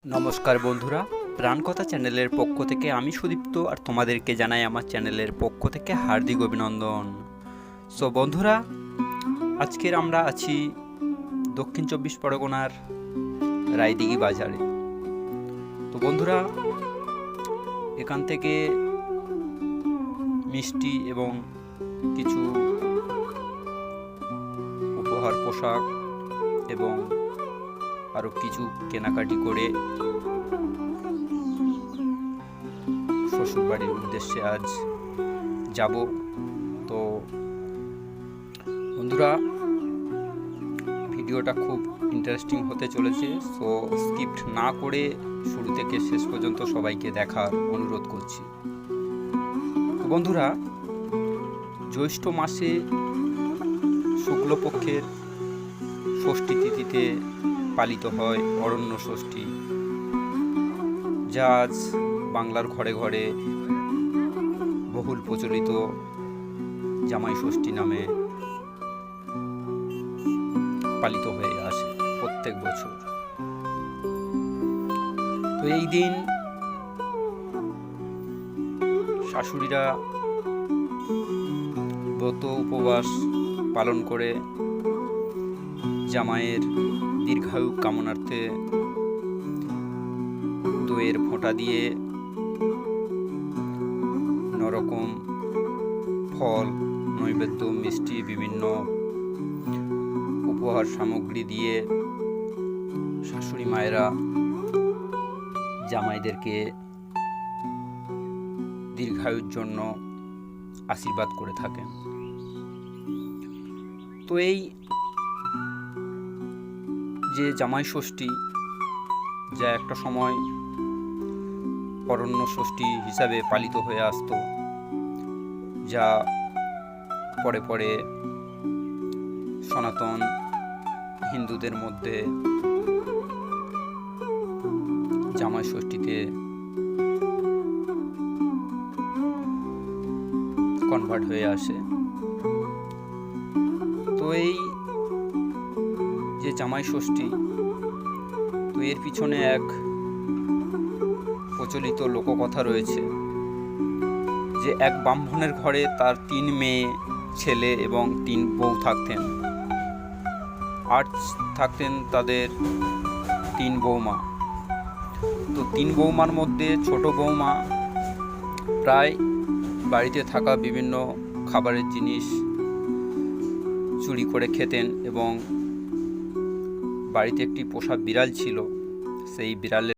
নমস্কার বন্ধুরা, প্রাণকথা চ্যানেলের পক্ষ থেকে আমি সুদীপ্ত আর তোমাদেরকে জানাই আমার চ্যানেলের পক্ষ থেকে হার্দিক অভিনন্দন। সো বন্ধুরা, আজকের আমরা আছি দক্ষিণ চব্বিশ পরগনার রায়দিঘি বাজারে। তো বন্ধুরা, এখান থেকে মিষ্টি এবং কিছু উপহার, পোশাক এবং আরও কিছু কেনাকাটি করে শ্বশুরবাড়ির উদ্দেশ্যে আজ যাব। তো বন্ধুরা, ভিডিওটা খুব ইন্টারেস্টিং হতে চলেছে, সো স্কিপ না করে শুরু থেকে শেষ পর্যন্ত সবাইকে দেখার অনুরোধ করছি। তো বন্ধুরা, জ্যৈষ্ঠ মাসে শুক্লপক্ষের ষষ্ঠী তিথিতে পালিত হয় অরণ্য ষষ্ঠী, যা আজ বাংলার ঘরে ঘরে বহুল প্রচলিত জামাই ষষ্ঠী নামে পালিত হয়ে আসে প্রত্যেক বছর। তো এই দিন শাশুড়িরা ব্রত উপবাস পালন করে জামাইয়ের দীর্ঘায়ু কামনার্থে দইয়ের ফোঁটা দিয়ে নরকম ফল, নৈবেদ্য, মিষ্টি, বিভিন্ন উপহার সামগ্রী দিয়ে শাশুড়ি মায়েরা জামাইদেরকে দীর্ঘায়ুর জন্য আশীর্বাদ করে থাকেন। তো এই যে জামাই ষষ্ঠী, যা একটা সময় অরণ্য ষষ্ঠী হিসাবে পালিত হয়ে আসতো, যা পরে পরে সনাতন হিন্দুদের মধ্যে জামাই ষষ্ঠীতে কনভার্ট হয়ে আসে। তো এই যে জামাই ষষ্ঠী, তো এর পিছনে এক প্রচলিত লোককথা রয়েছে যে এক ব্রাহ্মণের ঘরে তার 3 মেয়ে, ছেলে এবং 3 বউ থাকতেন, আর থাকতেন তাদের 3 বৌমা। তো 3 বৌমার মধ্যে ছোট বৌমা প্রায় বাড়িতে থাকা বিভিন্ন খাবারের জিনিস চুরি করে খেতেন, এবং বাড়িতে একটি পোষা বিড়াল ছিল, সেই বিড়ালের